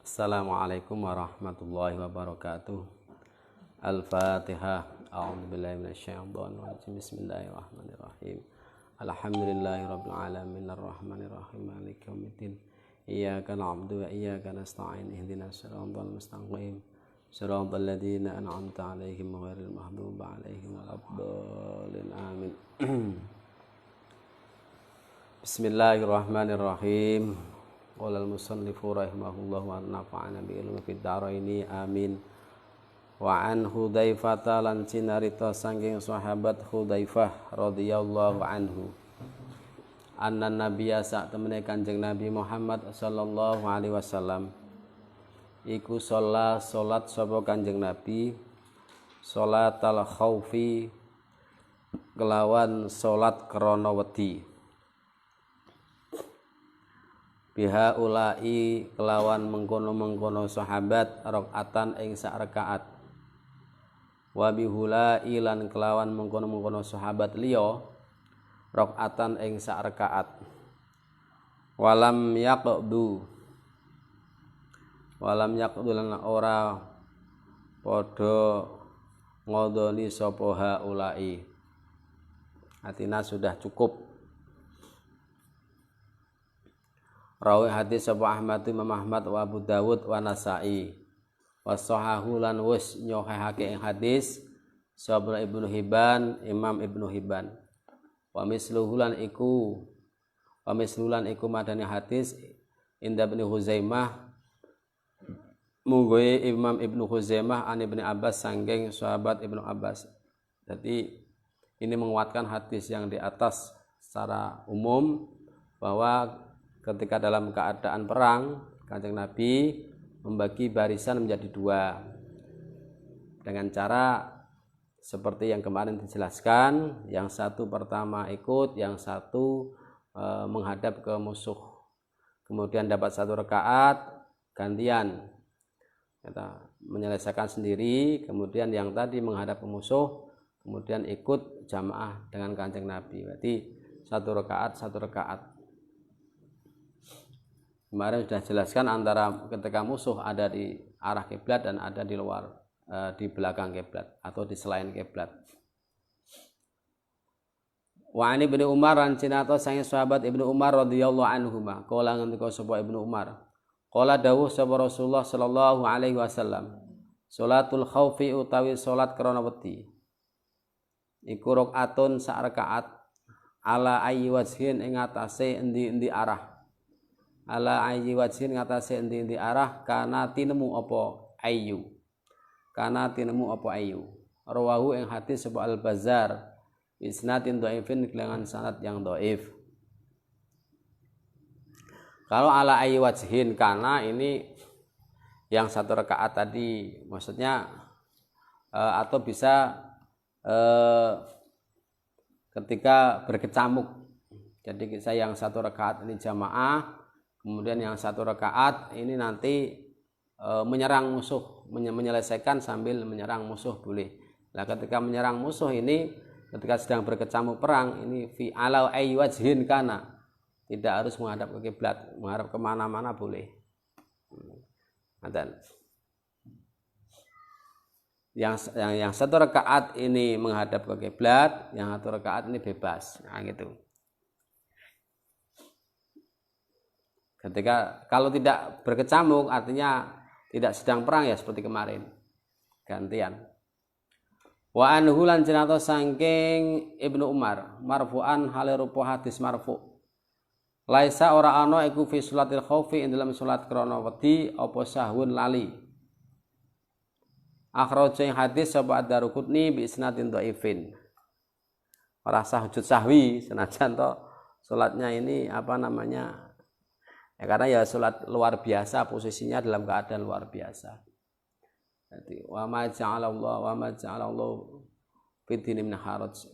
Assalamualaikum warahmatullahi wabarakatuh. Al-Fatihah. A'udzubillahi minasyaitonir rajim. Bismillahirrahmanirrahim. Alhamdulillahirabbil alamin arrahmanir rahim maliki yaumiddin. Iyyaka na'budu wa iyyaka nasta'in. Ihdinas siratal mustaqim. Siratal ladzina an'amta 'alaihim ghairil maghdubi 'alaihim waladdallin. Amin. Bismillahirrahmanirrahim. Qala al-musannifu rahimahullah wa nafa'ana bi ilmi fid dharaini amin. Wa an Hudzaifah lan cinarita saking sahabat Hudzaifah radhiyallahu anhu. Anna nabiyya sak temene Kanjeng Nabi Muhammad sallallahu alaihi wasallam iku salat sapa Kanjeng Nabi salatal khaufi kelawan salat krana wedi. Biha ulai kelawan mengkono-mengkono sahabat rakaatan ing sak rakaat. Wa bihulai lan kelawan mengkono-mengkono sahabat liya rakaatan ing sak rakaat. Walam yaqdu lan ora padha ngodoni sapa haulai. Artinya sudah cukup. Rawi hadis sapa Ahmad Imam Ahmad wa Abu Dawud wa Nasa'i wa sahahu lan wis nyohehake ing hadis sapa Ibnu Hibban Imam Ibnu Hibban wa mislulan iku madani hadis inda Ibnu Huzaimah munggoe Imam Ibnu Huzaimah an Ibnu Abbas sanggeng sahabat Ibnu Abbas. Jadi ini menguatkan hadis yang di atas secara umum bahwa ketika dalam keadaan perang, Kanjeng Nabi membagi barisan menjadi dua dengan cara seperti yang kemarin dijelaskan. Yang satu pertama ikut, yang satu menghadap ke musuh. Kemudian dapat satu rakaat, gantian kita menyelesaikan sendiri. Kemudian yang tadi menghadap ke musuh, kemudian ikut jamaah dengan Kanjeng Nabi. Berarti satu rakaat. Kemarin sudah jelaskan antara ketika musuh ada di arah kiblat dan ada di luar di belakang kiblat atau di selain kiblat. Wa ani Ibnu Umar lan cinato sange sahabat Ibnu Umar radhiyallahu anhuma qala ngendika sapa Ibnu Umar qala dawuh sapa Rasulullah sallallahu alaihi wasallam salatul khaufi utawi salat krana wedi iku rakaatun sak rakaat ala ayyi wajhin ing atase endi-endi arah ala ayyi wajhin ngatasi endi-endi arah kana tinemu apa ayyu rawahu ing hadis sapa Al-Bazzar isnadin dhaifin dengan sanad yang dhaif. Kalau ala ayyi wajhin kana ini yang satu rakaat tadi maksudnya atau bisa ketika berkecamuk. Jadi saya yang satu rakaat ini jamaah, kemudian yang satu rakaat ini nanti menyerang musuh, menyelesaikan sambil menyerang musuh boleh. Nah, ketika menyerang musuh ini, ketika sedang berkecamuk perang ini fi ala ayyi wajhin kana, tidak harus menghadap ke kiblat, menghadap kemana-mana boleh. Dan yang satu rakaat ini menghadap ke kiblat, yang satu rakaat ini bebas. Nah, gitu. Ketika kalau tidak berkecamuk artinya tidak sedang perang ya seperti kemarin. Gantian. Wa anhu lan cinato saking Ibnu Umar marfu'an hale rupa hadis marfu. Laisa ora ana iku fi salatil khaufi ing dalam salat krana wedi apa sahwun lali. Akhraja ing hadis sapa Ad-Daruqutni bi isnadin dhaifin. Ora sahujud sahwi senajan to salatnya ini ya, karena ya sholat luar biasa, posisinya dalam keadaan luar biasa. Jadi wa ma ja'alallahu fid-dini min haraj.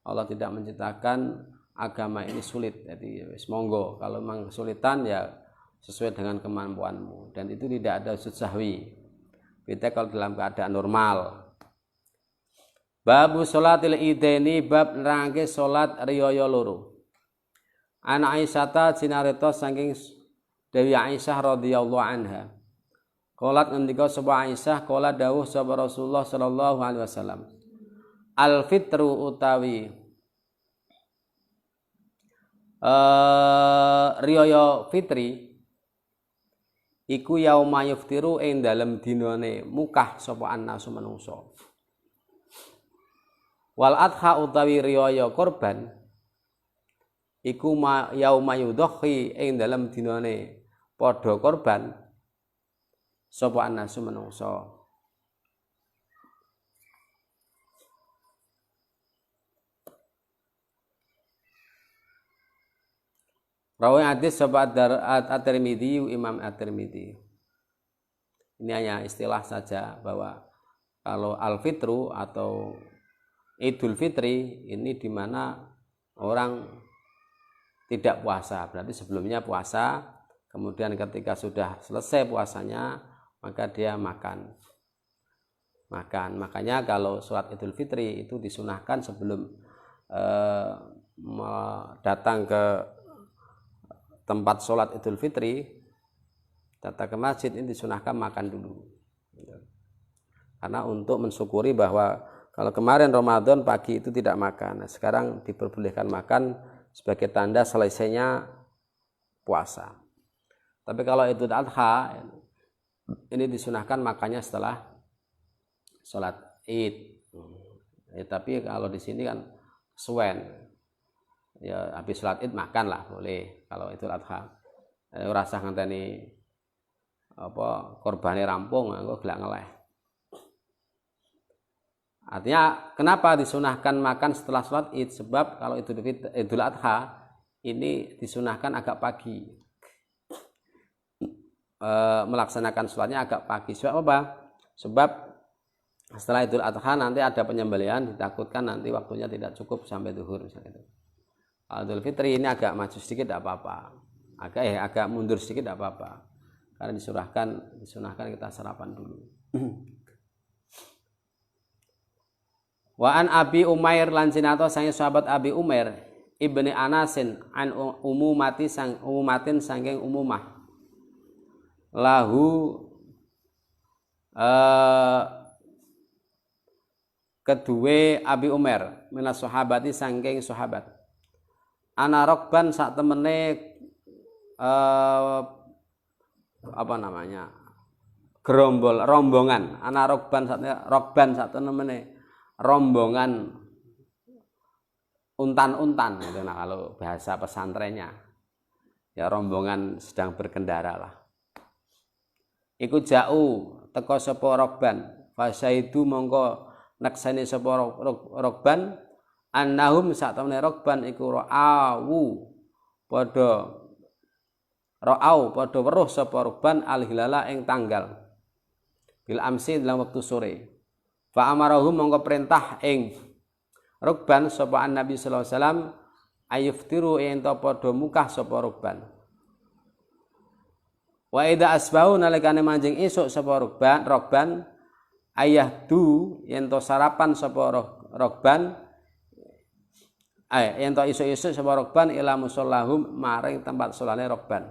Allah tidak menciptakan agama ini sulit. Jadi monggo kalau memang kesulitan ya sesuai dengan kemampuanmu dan itu tidak ada sujud sahwi. Beda kalau dalam keadaan normal. Babu sholatil idaini bab nerangke salat riyaya loro. Ana Aisyata cinarita saking Dewi Aisyah radhiyallahu anha. Qalat ngendika sapa Aisyah, qala dawuh sapa Rasulullah sallallahu alaihi wasallam. Al fitru utawi riyaya fitri iku yauma yuftiru ing dalem dinane mukah sapa annasu manungsa. Wal adha utawi riyaya korban iku yauma yudhi ing dalem dinane padha korban sapa annasu manungsa. Rawi hadis sapa At-Tirmidzi, Imam At-Tirmidzi. Ini hanya istilah saja bahwa kalau Al-Fitru atau Idul Fitri ini di mana orang tidak puasa, berarti sebelumnya puasa, kemudian ketika sudah selesai puasanya maka dia makan. Makanya kalau sholat Idul Fitri itu disunahkan sebelum datang ke tempat sholat Idul Fitri, datang ke masjid, ini disunahkan makan dulu. Karena untuk mensyukuri bahwa kalau kemarin Ramadan pagi itu tidak makan, nah sekarang diperbolehkan makan sebagai tanda selesainya puasa. Tapi kalau Idul Adha, ini disunahkan makannya setelah sholat Id. Tapi kalau di sini kan suwen. Ya habis sholat Id makan lah boleh kalau Idul Adha. Rasa ngenteni apa korbane rampung engko gelak ngeleh. Artinya kenapa disunahkan makan setelah sholat Id? Sebab kalau Idul Adha ini disunahkan agak pagi. Melaksanakan sholatnya agak pagi. Sebab apa? Sebab setelah Idul Adha nanti ada penyembelihan, ditakutkan nanti waktunya tidak cukup sampai zuhur misalnya itu. Idul Fitri ini agak maju sedikit tidak apa-apa, agak mundur sedikit tidak apa-apa, karena disunahkan kita sarapan dulu. Wa an Abi Umair lan sinato sange sahabat Abi Umair ibni Anasin an umumatin sangking umumah lahu kedue Abi Umair minas sahabati sangking sahabat. Ana rokban sak temene apa namanya rombongan. Ana rokban sak temene rombongan untan-untan itu nah kalau bahasa pesantrennya ya rombongan sedang berkendara lah. Iku jauh teko sapa rokban fasaidu mongko nekseni sapa rokban annahum sak temene rokban iku ra'au padha weruh sapa rokban al-hilala ing tanggal bil amsi dalam waktu sore. Fa amarahum mongko perintah ing rokban sapa Nabi sallallahu alaihi wasallam ayuftiru ento padha mukah sapa rokban. Wa idza asbahu nalikane manjing esuk sapa rokban ayahdu ento sarapan sapa rokban yen to isuk-isuk sapa rokban ila musallahum maring tempat sholane rokban.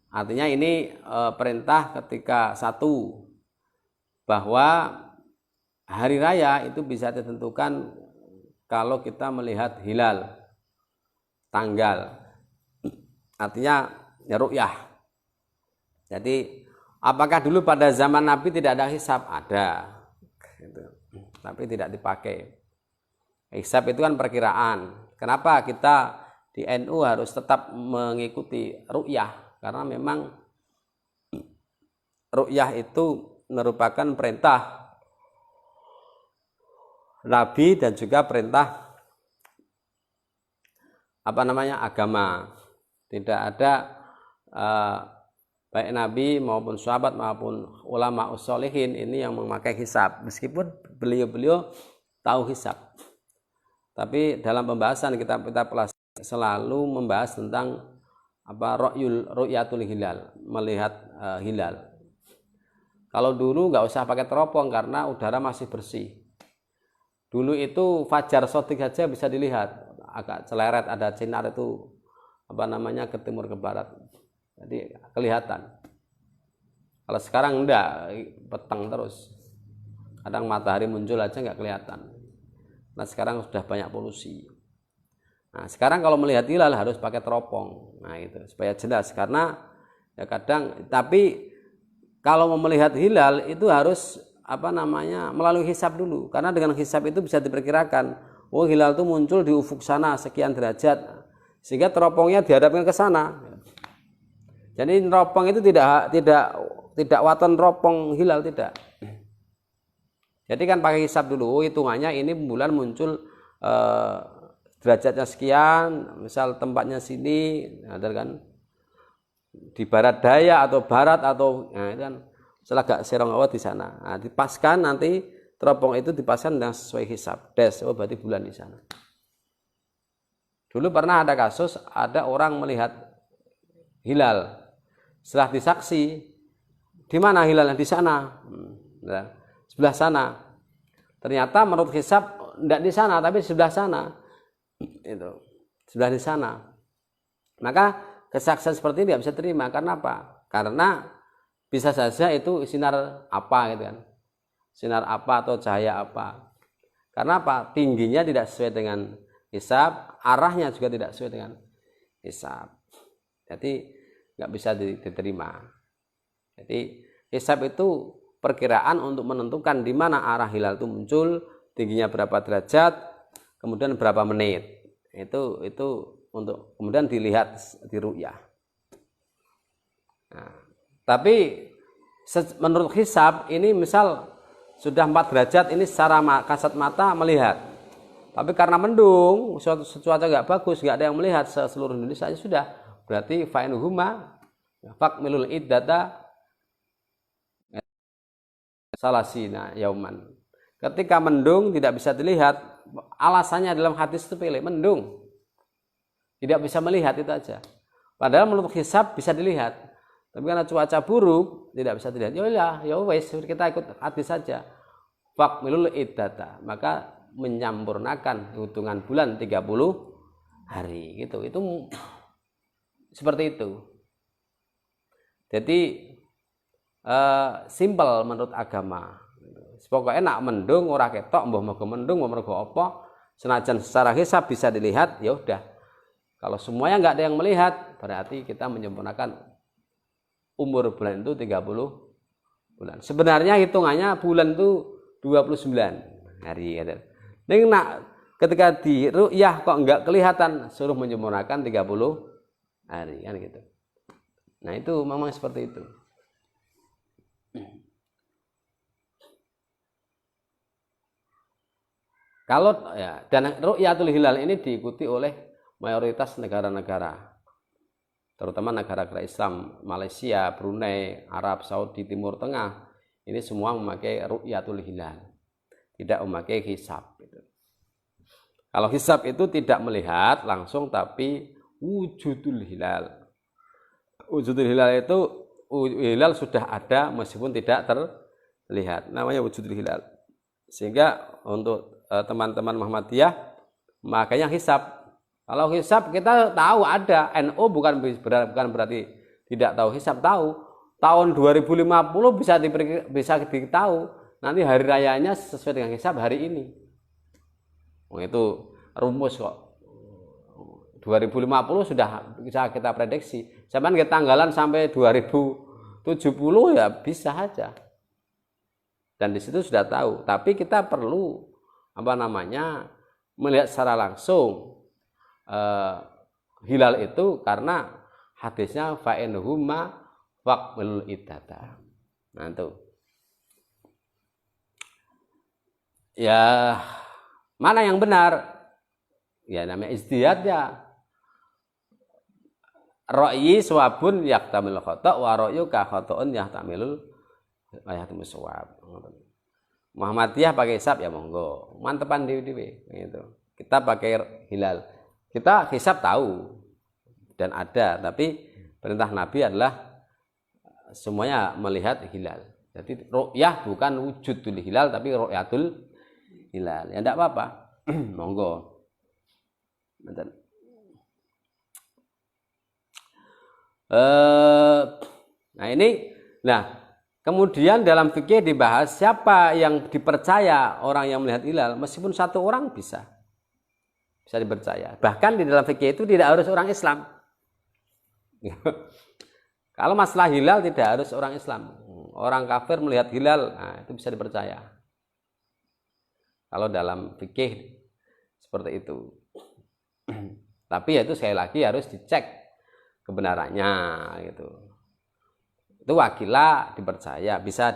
Artinya ini perintah ketika satu bahwa hari raya itu bisa ditentukan kalau kita melihat hilal tanggal. Artinya ya ru'yah. Jadi apakah dulu pada zaman Nabi tidak ada hisab? Ada. Gitu. Tapi tidak dipakai. Hisab itu kan perkiraan. Kenapa kita di NU harus tetap mengikuti ru'yah? Karena memang ru'yah itu merupakan perintah Nabi dan juga perintah agama. Tidak ada baik Nabi maupun sahabat maupun ulama usholihin ini yang memakai hisab. Meskipun beliau tahu hisab. Tapi dalam pembahasan kita selalu membahas tentang ru'yatul hilal, melihat hilal. Kalau dulu nggak usah pakai teropong karena udara masih bersih. Dulu itu fajar sotik saja bisa dilihat, agak celeret ada sinar itu ke timur ke barat. Jadi kelihatan. Kalau sekarang enggak, petang terus. Kadang matahari muncul aja nggak kelihatan. Nah sekarang sudah banyak polusi. Nah sekarang kalau melihat hilal harus pakai teropong. Nah itu supaya jelas, karena ya kadang, tapi kalau mau melihat hilal itu harus melalui hisab dulu, karena dengan hisab itu bisa diperkirakan, oh hilal itu muncul di ufuk sana sekian derajat, sehingga teropongnya dihadapkan ke sana. Jadi teropong itu tidak waton teropong hilal, tidak. Jadi kan pakai hisab dulu, hitungannya ini bulan muncul derajatnya sekian, misal tempatnya sini, ada kan di barat daya atau barat atau nah itu kan selagak Seronggawa di sana. Nah, dipaskan nanti teropong itu dipaskan dengan sesuai hisab. Oh berarti bulan di sana. Dulu pernah ada kasus, ada orang melihat hilal. Setelah disaksi, di mana hilalnya? Di sana. Nah, sebelah sana. Ternyata menurut hisab tidak di sana, tapi di sebelah sana. Itu sebelah di sana. Maka kesaksian seperti ini tidak bisa terima. Karena apa? Karena bisa saja itu sinar apa gitu kan, sinar apa atau cahaya apa. Karena apa? Tingginya tidak sesuai dengan hisab, arahnya juga tidak sesuai dengan hisab. Jadi nggak bisa diterima. Jadi hisab itu perkiraan untuk menentukan di mana arah hilal itu muncul, tingginya berapa derajat, kemudian berapa menit. Itu untuk kemudian dilihat di ru'yah. Nah, tapi menurut hisab ini misal sudah 4 derajat, ini secara kasat mata melihat. Tapi karena mendung, cuaca nggak bagus, nggak ada yang melihat seluruh Indonesia, sudah berarti fa'inuhuma fakmilul iddata salasina yauman. Ketika mendung tidak bisa dilihat, alasannya dalam hadis itu pilih mendung, tidak bisa melihat, itu aja. Padahal menurut hisab bisa dilihat, tapi karena cuaca buruk tidak bisa dilihat. Ya wes, kita ikut hadis saja. Fakmilul iddata, maka menyempurnakan hitungan bulan 30 hari gitu. Itu seperti itu. Jadi simpel menurut agama. Pokoknya nak mendung ora ketok, mbah mergo mendung, mbah mergo apa, senajan secara hisab bisa dilihat, ya udah. Kalau semuanya nggak ada yang melihat, berarti kita menyempurnakan umur bulan itu 30 bulan. Sebenarnya hitungannya bulan itu 29 hari. Ning nak ketika di ru'yah kok nggak kelihatan, suruh menyempurnakan 30 hari kan gitu. Nah itu memang seperti itu. Kalau ya, dan ru'yatul hilal ini diikuti oleh mayoritas negara-negara, terutama negara-negara Islam, Malaysia, Brunei, Arab Saudi, Timur Tengah, ini semua memakai ru'yatul hilal, tidak memakai hisab. Kalau hisab itu tidak melihat langsung, tapi wujudul hilal. Wujudul hilal itu hilal sudah ada meskipun tidak terlihat, namanya wujudul hilal. Sehingga untuk teman-teman Muhammadiyah makanya hisab. Kalau hisab kita tahu ada, NU bukan berarti tidak tahu hisab, tahu. Tahun 2050 bisa ditahu nanti hari rayanya sesuai dengan hisab hari ini. Itu rumus kok. 2050 sudah bisa kita prediksi. Zaman kita tanggalan sampai 2070 ya bisa aja. Dan di situ sudah tahu. Tapi kita perlu melihat secara langsung hilal itu, karena hadisnya fa'inhuma waqmil iddata. Nah itu. Ya mana yang benar? Ya namanya ijtihad ya. Ra'yi suwabun yaktamil khata' wa ra'yu ka khata'un yaktamilul suwab. Muhammadiyah pakai hisab ya monggo, mantepan dewe-dewe gitu. Kita pakai hilal. Kita hisab tahu dan ada, tapi perintah Nabi adalah semuanya melihat hilal. Jadi ru'yah bukan wujudul hilal, tapi ru'yatul hilal. Ya enggak apa-apa. Monggo. Nah kemudian dalam fikih dibahas siapa yang dipercaya orang yang melihat hilal, meskipun satu orang bisa dipercaya. Bahkan di dalam fikih itu tidak harus orang Islam. Kalau masalah hilal tidak harus orang Islam. Orang kafir melihat hilal, nah, itu bisa dipercaya. Kalau dalam fikih seperti itu. Tapi ya itu sekali lagi harus dicek kebenarannya gitu. Itu wakilah dipercaya, bisa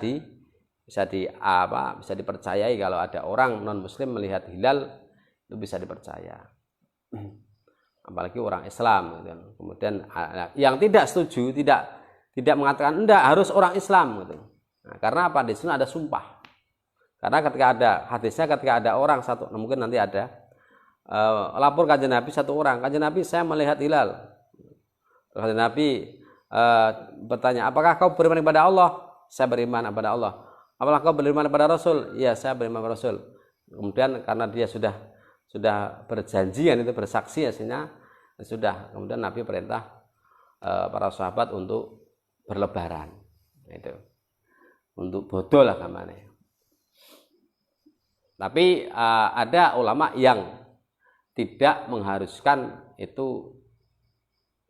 dipercayai kalau ada orang non muslim melihat hilal itu bisa dipercaya. Apalagi orang Islam gitu. Kemudian yang tidak setuju tidak mengatakan enggak harus orang Islam gitu. Nah, karena apa? Di sini ada sumpah. Karena ketika ada hadisnya, ketika ada orang satu, mungkin nanti ada lapor kanjeng Nabi satu orang, kanjeng Nabi saya melihat hilal. Kanjeng Nabi bertanya, apakah kau beriman kepada Allah? Saya beriman kepada Allah. Apakah kau beriman kepada Rasul? Ya, saya beriman kepada Rasul. Kemudian karena dia sudah berjanjian itu bersaksi hasilnya sudah, kemudian Nabi perintah para sahabat untuk berlebaran itu untuk bodoh lah gamane. Tapi ada ulama yang tidak mengharuskan itu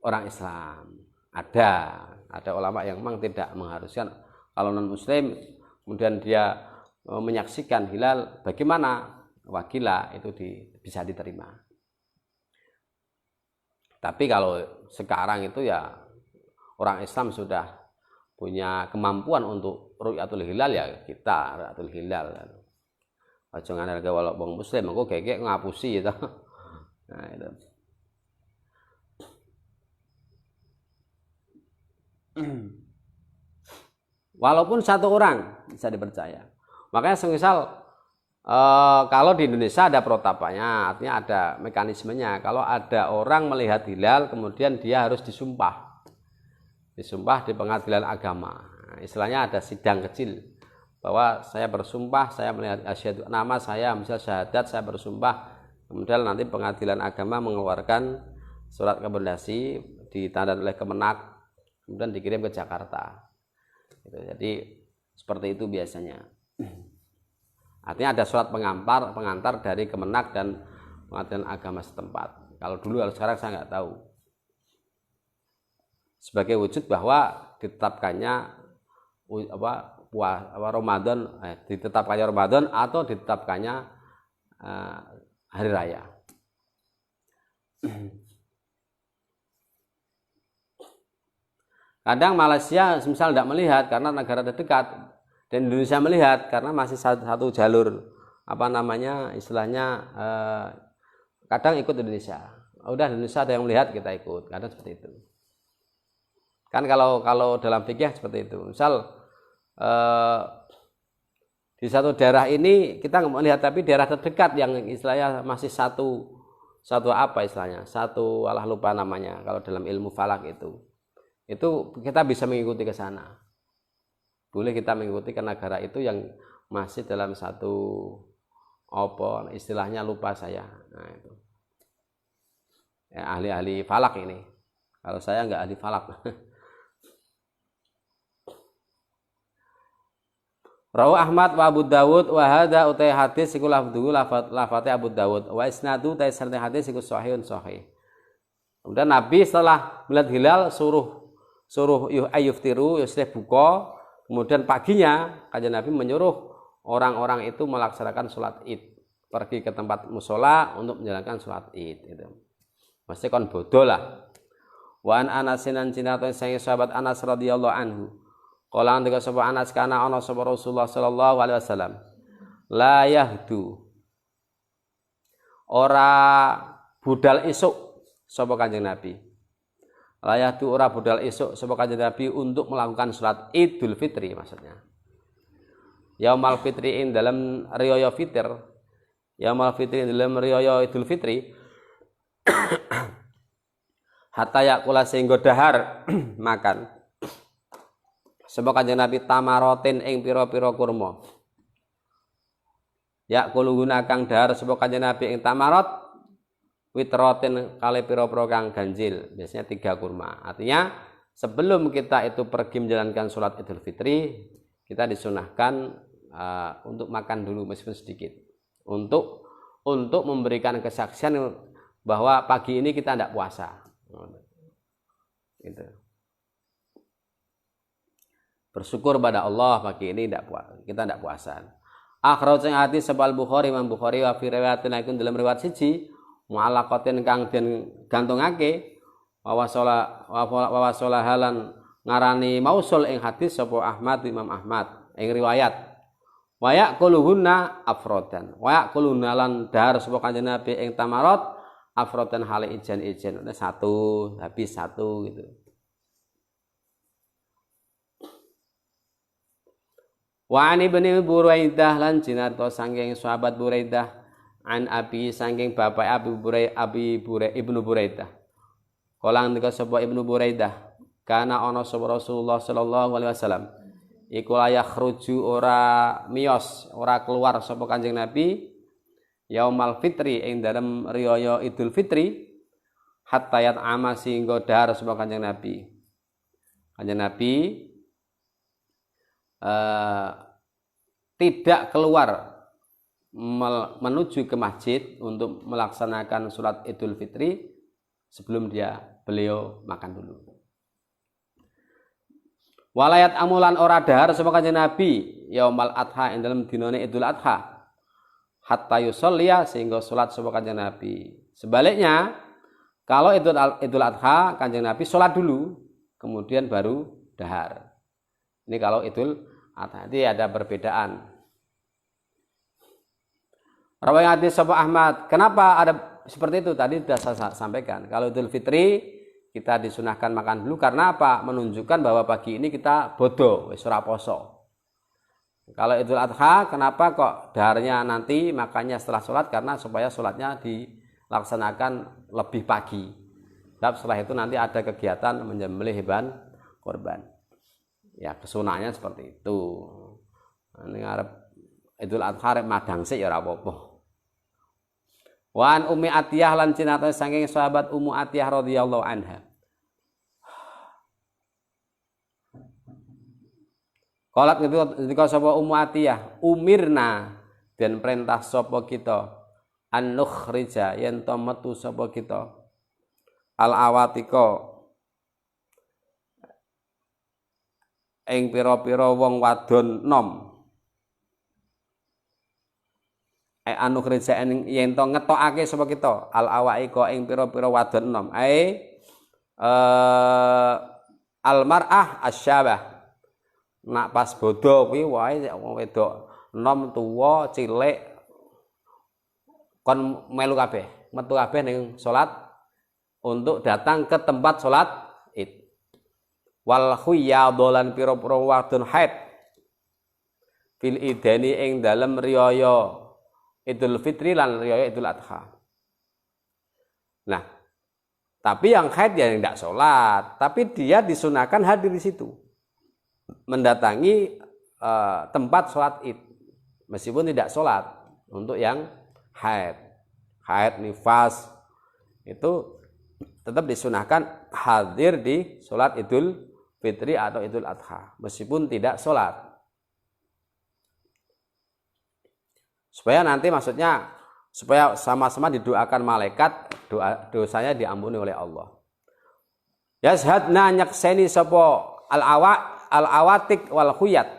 orang Islam. Ada ulama yang memang tidak mengharuskan kalau non muslim kemudian dia menyaksikan hilal, bagaimana? Wakilah itu bisa diterima. Tapi kalau sekarang itu ya orang Islam sudah punya kemampuan untuk ru'yatul hilal, ya kita ru'yatul hilal. Aja ngandalke walau wong muslim engko gegek ngapusi gitu. Nah itu. Walaupun satu orang bisa dipercaya. Makanya semisal kalau di Indonesia ada protapanya, artinya ada mekanismenya. Kalau ada orang melihat hilal, kemudian dia harus disumpah di pengadilan agama. Nah, istilahnya ada sidang kecil, bahwa saya bersumpah, saya melihat asyhadu, nama saya misal syahadat, saya bersumpah. Kemudian nanti pengadilan agama mengeluarkan surat rekomendasi ditandai oleh Kemenak, kemudian dikirim ke Jakarta. Jadi seperti itu biasanya. Artinya ada surat pengantar dari Kemenak dan pengadilan agama setempat. Kalau dulu, kalau sekarang saya nggak tahu. Sebagai wujud bahwa ditetapkannya Ramadan atau ditetapkannya hari raya. Kadang Malaysia misal tidak melihat karena negara terdekat, dan Indonesia melihat karena masih satu jalur, istilahnya kadang ikut Indonesia. Udah Indonesia ada yang melihat, kita ikut, kadang seperti itu. Kan kalau dalam fikih seperti itu. Misal di satu daerah ini kita nggak melihat, tapi daerah terdekat yang istilahnya masih satu alah lupa namanya kalau dalam ilmu falak itu kita bisa mengikuti ke sana. Boleh kita mengikuti ke negara itu yang masih dalam satu istilahnya lupa saya. Nah itu ya, ahli falak ini. Kalau saya nggak ahli falak. Rawu Ahmad wa Abu Dawud wa hadza utai hadis iku lafdhu lafate Abu Dawud wa isnadu utai sareng hadis iku sahihun sahih. Kemudian Nabi setelah melihat hilal suruh ayuftiru yusrih buka. Kemudian paginya kanjeng Nabi menyuruh orang-orang itu melaksanakan sholat id, pergi ke tempat musola untuk menjalankan sholat id. Itu mesti kon bodoh lah. Wa an Anasinan cinata sang sahabat Anas radhiyallahu anhu. Kala ndika sapa Anas kana ana sapa Rasulullah sallallahu alaihi wasallam. La yahdu. Ora budal isuk sapa kanjeng Nabi. Layah tu ora budal esok sapa kanjeng Nabi untuk melakukan sholat Idul Fitri maksudnya. Yaumal Fitri dalam riyaya fitr. Yaumal Fitri dalam riyaya Idul Fitri. Hatta yakula sehingga dahar makan. Sapa kanjeng Nabi tamarotin ing pira-pira kurma. Yakulu kang dahar sapa kanjeng Nabi ing tamarot witrotin kali piro-piro kang ganjil, biasanya 3 kurma. Artinya sebelum kita itu pergi menjalankan sholat Idul Fitri, kita disunahkan untuk makan dulu meskipun sedikit, untuk memberikan kesaksian bahwa pagi ini kita tidak puasa. Gitu. Bersyukur pada Allah pagi ini kita tidak puasa. Akhraj sing hadis sebal Bukhari, Imam Bukhari wa fi riwayatin iku dalam riwayat siji mu'allaqatin kang den gantungake wa wasala halan ngarani mausul ing hadis sapa Ahmad Imam Ahmad ing riwayat wa yaquluhunna afrodan wa yaquluna lan dar sapa Kanjeng Nabi ing tamarat afrodan hale ijen-ijen satu habis satu gitu. Wa ani bin Buraidah lan jinarto saking sahabat Buraidah an abi saking bapak Ibnu Buraidah. Kala ngendika sapa Ibnu Buraidah, kana ana sapa Rasulullah sallallahu alaihi wasallam iku layak ruju ora miyos, ora keluar sapa Kanjeng Nabi Yaumal Fitri ing dalem riyaya Idul Fitri hatta yat'ama singgo dahar sapa Kanjeng Nabi. Kanjeng Nabi tidak keluar menuju ke masjid untuk melaksanakan sholat Idul Fitri sebelum beliau makan dulu. Walayat amulan ora dahar sapa Kanjeng Nabi Yaumal Adha ing dalem dinane Idul Adha hatta yusolliya sehingga sholat sapa Kanjeng Nabi. Sebaliknya, kalau Idul Adha Kanjeng Nabi sholat dulu, kemudian baru dahar. Ini kalau Idul Adha, jadi ada perbedaan. Rawi hadis sapa Ahmad. Kenapa ada seperti itu? Tadi sudah saya sampaikan. Kalau Idul Fitri kita disunahkan makan dulu karena apa? Menunjukkan bahwa pagi ini kita bodo, wis ora poso. Kalau Idul Adha, kenapa kok daharnya nanti makannya setelah sholat? Karena supaya sholatnya dilaksanakan lebih pagi. Dan setelah itu nanti ada kegiatan menyembelih hewan korban. Ya kesunahnya seperti itu. Ini ngarep Idul Adha rek madang sik ya ora apa-apa. Wan Ummi Atiyah lan cinata saking sahabat Ummu Atiyah radhiyallahu anha. Qalat ketika sapa Ummu Atiyah, umirna dan perintah sapa kita an nukhrija yen to metu sapa kita al awatika ing pira-pira wong wadon nom. Anu kerja yen to ngetokake sapa kita al awaika ing pira-pira wadon nom. Al mar'ah asyabah. Nak pas bodo kuwi wae wong wedok nom tuwa cilik kon melu kabeh, metu kabeh ning salat untuk datang ke tempat salat Id. Wal khuyadlan pira-pira wadon haid fil idani ing dalem riyaya Idul Fitri lan riyaya Idul Adha. Nah, tapi yang haid ya tidak sholat, tapi dia disunahkan hadir di situ, mendatangi tempat sholat Id, meskipun tidak sholat. Untuk yang haid nifas itu tetap disunahkan hadir di sholat Idul Fitri atau Idul Adha, meskipun tidak sholat. Supaya nanti maksudnya supaya sama-sama didoakan malaikat, dosanya diampuni oleh Allah. Yashadna nyakseni sapa al-awatik wal khuyat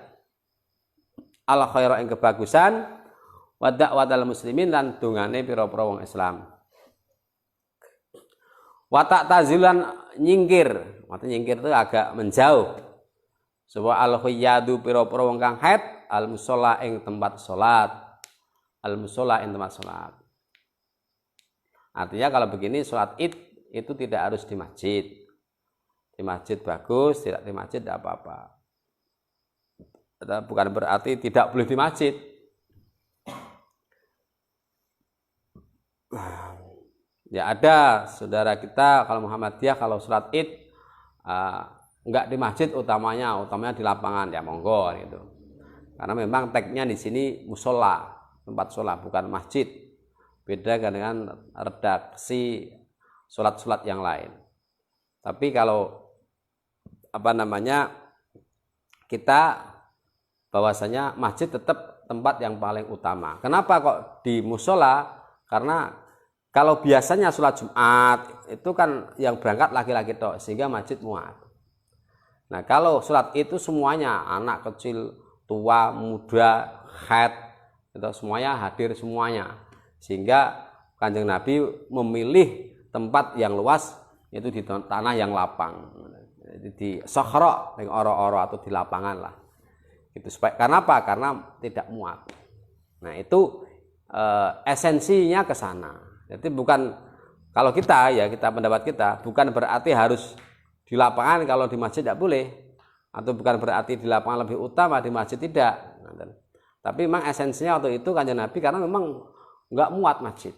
al khaira ing kebagusan wa da'watal muslimin lan dongane pira-pira wong Islam. Wa ta'tazilan nyingkir, maksudnya nyingkir itu agak menjauh. Sapa al khuyadu pira-pira wong kang haid al musalla ing tempat salat. Al-musola in tempat sholat. Artinya kalau begini sholat Id itu tidak harus di masjid. Di masjid bagus, tidak di masjid tidak apa-apa. Bukan berarti tidak boleh di masjid. Ya ada saudara kita kalau Muhammadiyah kalau sholat Id enggak di masjid utamanya di lapangan ya monggo gitu. Karena memang tagnya di sini musola. Tempat sholat bukan masjid, beda dengan redaksi sholat-sholat yang lain. Tapi kalau kita bahwasanya masjid tetap tempat yang paling utama. Kenapa kok di musola? Karena kalau biasanya sholat Jumat itu kan yang berangkat laki-laki toh, sehingga masjid muat. Nah kalau sholat itu semuanya, anak kecil, tua, muda, haid, itu semuanya hadir semuanya, sehingga Kanjeng Nabi memilih tempat yang luas, yaitu di tanah yang lapang, di sokhro, di oro-oro atau di lapangan lah. Itu supaya karena apa? Karena tidak muat. Nah itu esensinya ke sana. Jadi bukan kalau kita pendapat kita bukan berarti harus di lapangan, kalau di masjid tidak boleh, atau bukan berarti di lapangan lebih utama, di masjid tidak. Tapi memang esensinya waktu itu Kanjeng Nabi karena memang nggak muat masjid,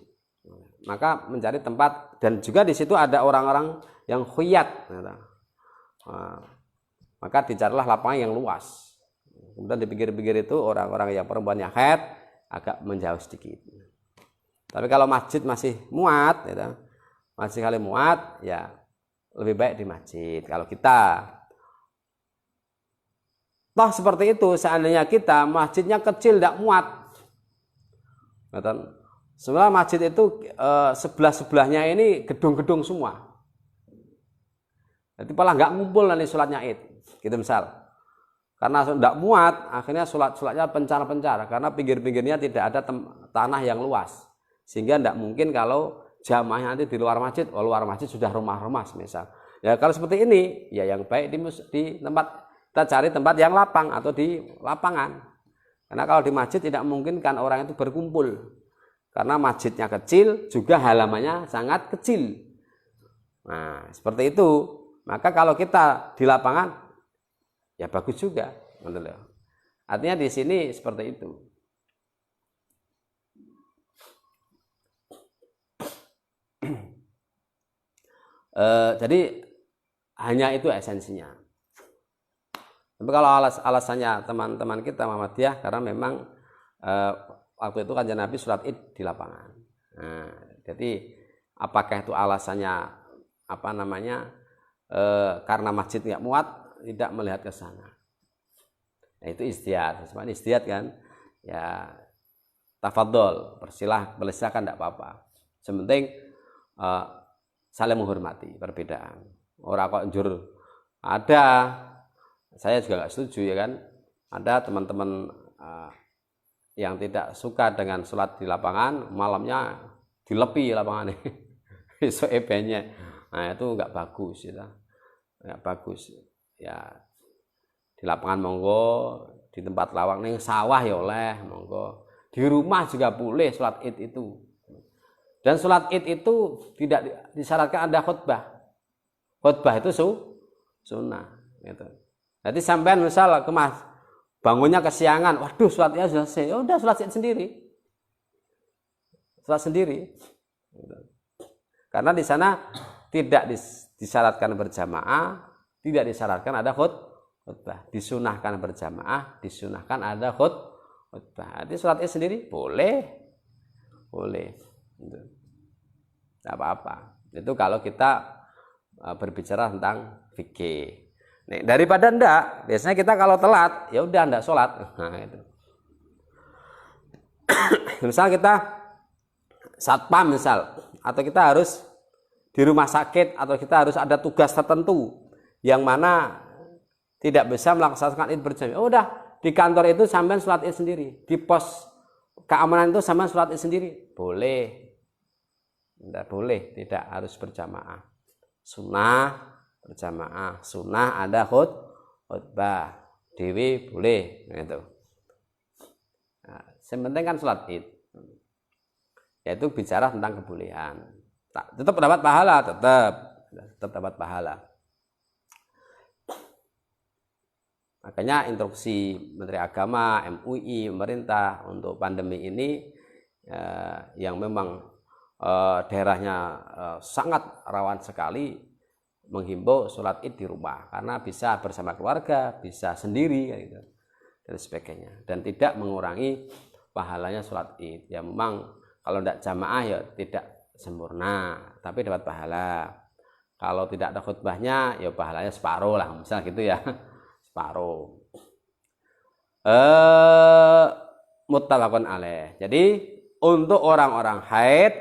maka mencari tempat, dan juga di situ ada orang-orang yang khuyat, maka dicarilah lapangan yang luas. Kemudian di pinggir-pinggir itu orang-orang yang perempuannya haid agak menjauh sedikit. Tapi kalau masjid masih muat, masih kali muat, ya lebih baik di masjid. Kalau kita toh seperti itu, seandainya kita masjidnya kecil tidak muat, sebenarnya masjid itu sebelah-sebelahnya ini gedung-gedung semua. Jadi malah nggak ngumpul nanti sholatnya id, gitu misal. Karena tidak muat, akhirnya sholatnya pencar-pencar, karena pinggir-pinggirnya tidak ada tanah yang luas, sehingga tidak mungkin kalau jamaahnya nanti di luar masjid. Luar masjid sudah rumah-rumah misal. Ya kalau seperti ini, ya yang baik di tempat, kita cari tempat yang lapang atau di lapangan. Karena kalau di masjid tidak mungkin kan orang itu berkumpul, karena masjidnya kecil, juga halamannya sangat kecil. Nah seperti itu. Maka kalau kita di lapangan, ya bagus juga, artinya di sini seperti itu. Jadi hanya itu esensinya. Tapi kalau alasannya teman-teman kita Muhammadiyah, karena memang waktu itu Kanjeng Nabi sholat id di lapangan. Nah, jadi apakah itu alasannya karena masjid nggak muat, tidak melihat ke sana. Nah, itu istihad. Sebenarnya istihad kan, ya tafadhol, persilahkan tidak apa-apa. Sementing saling menghormati perbedaan. Orang kok njur ada, saya juga nggak setuju ya kan. Ada teman-teman yang tidak suka dengan sholat di lapangan, malamnya dilepi lapangannya, besok ebennya. Nah itu nggak bagus, nggak bagus. Ya di lapangan monggo, di tempat lawang ning sawah ya oleh monggo, di rumah juga boleh sholat id itu. Dan sholat id itu tidak disyaratkan ada khutbah. Khutbah itu sunnah gitu. Jadi sampean misal bangunnya kesiangan, waduh sholatnya sudah selesai, ya udah sholat id sendiri, sholat sendiri. Karena di sana tidak disyaratkan berjamaah, tidak disyaratkan ada khutbah, disunahkan berjamaah, disunahkan ada khutbah. Jadi sholat id sendiri boleh, tidak apa-apa. Itu kalau kita berbicara tentang fikih. Nih, daripada ndak, biasanya kita kalau telat, ya udah ndak sholat. Nah itu. Misal kita satpam atau kita harus di rumah sakit, atau kita harus ada tugas tertentu yang mana tidak bisa melaksanakan id berjamaah. Udah di kantor itu sampean sholat id sendiri, di pos keamanan itu sampean sholat id sendiri, boleh. Tidak boleh, tidak harus berjamaah. Sunnah berjamaah, sunnah ada khutbah, dewi boleh, gitu. Nah, yang penting kan sholat id, yaitu bicara tentang kebolehan. Tetap dapat pahala, tetap dapat pahala. Makanya instruksi Menteri Agama, MUI, pemerintah untuk pandemi ini yang memang daerahnya sangat rawan sekali, menghimbau sholat id di rumah, karena bisa bersama keluarga, bisa sendiri gitu, dan sebagainya, dan tidak mengurangi pahalanya sholat id. Ya memang kalau tidak jamaah ya tidak sempurna, tapi dapat pahala. Kalau tidak ada khutbahnya, ya pahalanya separuh lah, misal gitu ya, separuh. Muttafaqun alaih. Jadi untuk orang-orang haid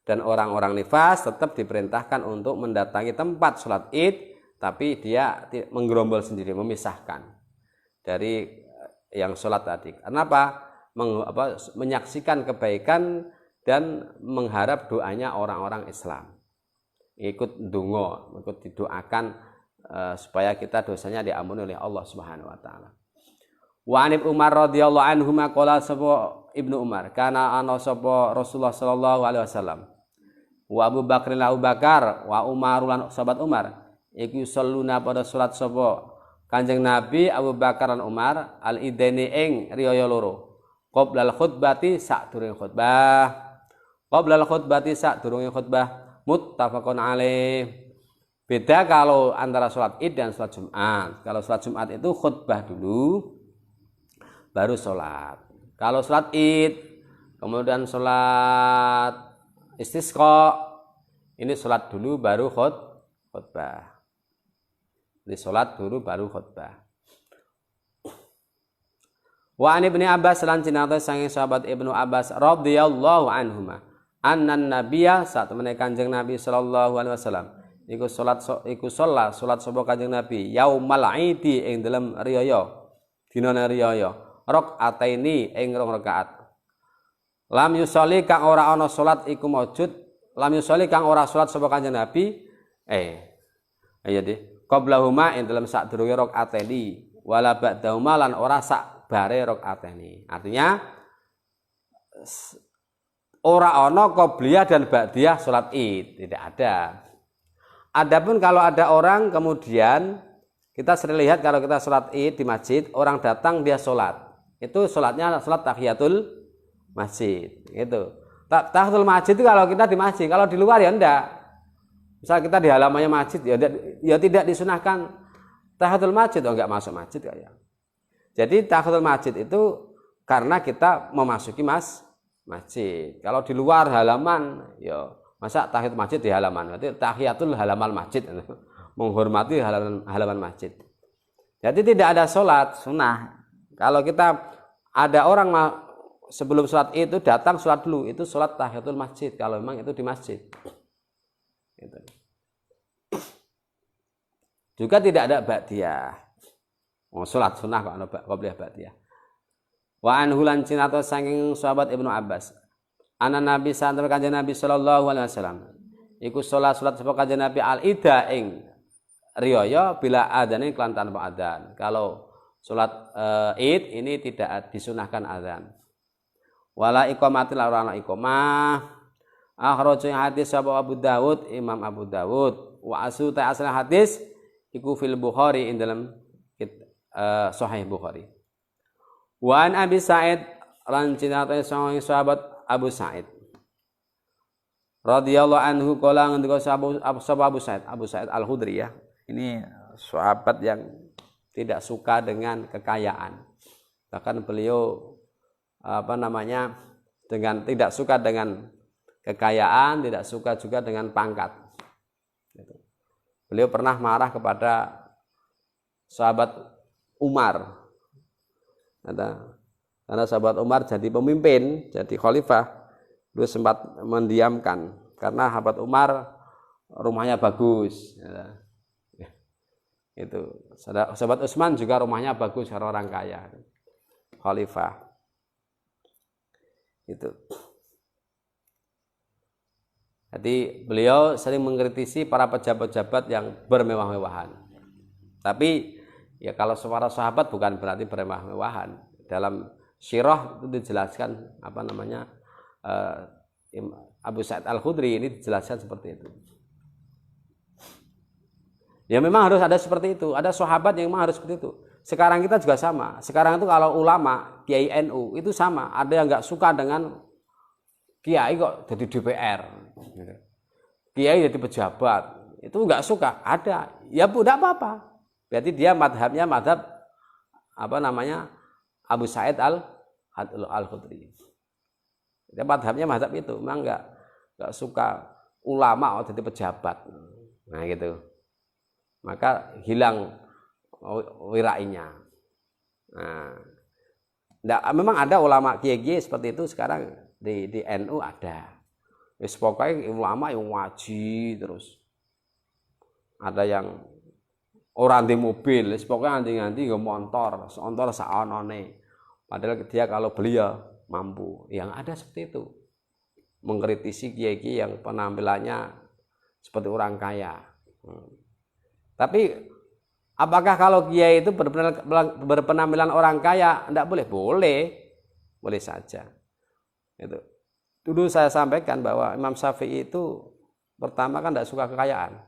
dan orang-orang nifas tetap diperintahkan untuk mendatangi tempat sholat id, tapi dia menggerombol sendiri, memisahkan dari yang sholat tadi. Kenapa? Menyaksikan kebaikan dan mengharap doanya orang-orang Islam. Ikut dungo, ikut didoakan supaya kita dosanya diampuni oleh Allah Subhanahu wa taala. Wa an Umar radhiyallahu anhu maqala sapa Ibnu Umar, kana ana sapa Rasulullah sallallahu alaihi wasallam. Wa Abu Bakar Abu Bakar wa Umar lan sahabat Umar iku salluna pada salat sapa Kanjeng Nabi Abu Bakar lan Umar al-idaini ing riyaya loro. Qoblal khutbati sadurunge khutbah. Qoblal khutbati sadurunge khutbah. Muttafaqun alaih. Beda kalau antara sholat id dan sholat Jumat. Kalau sholat Jumat itu khutbah dulu, baru sholat. Kalau sholat id, kemudian sholat istisqa, ini sholat dulu baru khutbah. Jadi sholat dulu baru khutbah. Wa an Ibnu Abbas lan cinata saking sahabat Ibnu Abbas radhiyallahu anhuma. Annan nabiyya saat menaik Kanjeng Nabi sallallahu alaihi wasallam iku salat sapa Kanjeng Nabi yaumal idi ing dalam riyaya dinane riyaya rakaataini ing rong rakaat lam yusolli kang ora ana salat iku maujud lam yusolli kang ora salat sapa Kanjeng Nabi iya deh qablahuma ing dalam sadurunge rakaataini wala ba'dahuma lan ora sak bare rakaataini. Artinya ora ana qobliyah dan ba'diyah salat id, tidak ada. Adapun kalau ada orang kemudian kita sering lihat kalau kita salat id di masjid, orang datang dia salat. Itu salatnya salat tahiyatul masjid, gitu. Tahiyatul masjid itu kalau kita di masjid, kalau di luar ya enggak. Misal kita di halamannya masjid ya tidak disunahkan tahiyatul masjid, enggak masuk masjid kayak. Jadi tahiyatul masjid itu karena kita memasuki masjid. Kalau di luar halaman, ya masa tahiyat masjid di halaman. Berarti tahiyatul halaman masjid, menghormati halaman masjid. Jadi tidak ada sholat sunnah. Kalau kita ada orang sebelum sholat itu datang sholat dulu, itu sholat tahiyatul masjid. Kalau memang itu di masjid. Gitu. Juga tidak ada ba'diyah. Sholat sunnah kok ada qobliyah ba'diyah. Wa anhu lan cinata saking sahabat Ibnu Abbas. Ana Nabi santre Kanjeng Nabi sallallahu alaihi wasallam. Iku salat sapa Kanjeng Nabi al-ida ing riyaya bila adzane kelan tanpa adzan. Kalau salat id ini tidak disunahkan adzan. Wala iqamatil ora ana iqamah. Akhrajul hadis sapa Abu Dawud, Imam Abu Dawud. Wa asu ta asal hadis iku fil Bukhari ing dalam Sahih Bukhari. Wa an Abi Sa'id lan cinata sahabat Abu Sa'id radhiyallahu anhu qala ngendika Abu Sa'id Al-Khudri ya. Ini sahabat yang tidak suka dengan kekayaan. Bahkan beliau tidak suka dengan kekayaan, tidak suka juga dengan pangkat. Beliau pernah marah kepada sahabat Umar. Karena sahabat Umar jadi pemimpin, jadi khalifah, beliau sempat mendiamkan karena sahabat Umar rumahnya bagus. Itu sahabat Utsman juga rumahnya bagus karena orang kaya, khalifah. Itu. Jadi beliau sering mengkritisi para pejabat-pejabat yang bermewah-mewahan. Tapi ya kalau para sahabat bukan berarti bermewah-mewahan. Dalam Syirah itu dijelaskan Abu Sa'id Al-Khudri ini dijelaskan seperti itu. Ya memang harus ada seperti itu. Ada sahabat yang memang harus seperti itu. Sekarang kita juga sama. Sekarang itu kalau ulama Kiai NU itu sama. Ada yang nggak suka dengan Kiai kok jadi DPR. Kiai jadi pejabat. Itu nggak suka. Ada. Ya tidak apa-apa. Berarti dia madhabnya madhab Abu Sa'id Al-Khudri. Dia madhabnya madhab itu. Memang nggak suka ulama jadi pejabat. Nah gitu. Maka hilang wirainya. Nah, memang ada ulama kiai seperti itu sekarang di NU ada. Wis pokoknya ulama yang ngaji terus. Ada yang orang di mobil, wis pokoknya nganti motor saonone. Padahal dia kalau beli ya mampu. Yang ada seperti itu. Mengkritisi kiai yang penampilannya seperti orang kaya. Tapi apakah kalau kiai itu berpenampilan orang kaya? Tidak boleh. Boleh saja. Itu. Dulu saya sampaikan bahwa Imam Syafi'i itu pertama kan tidak suka kekayaan.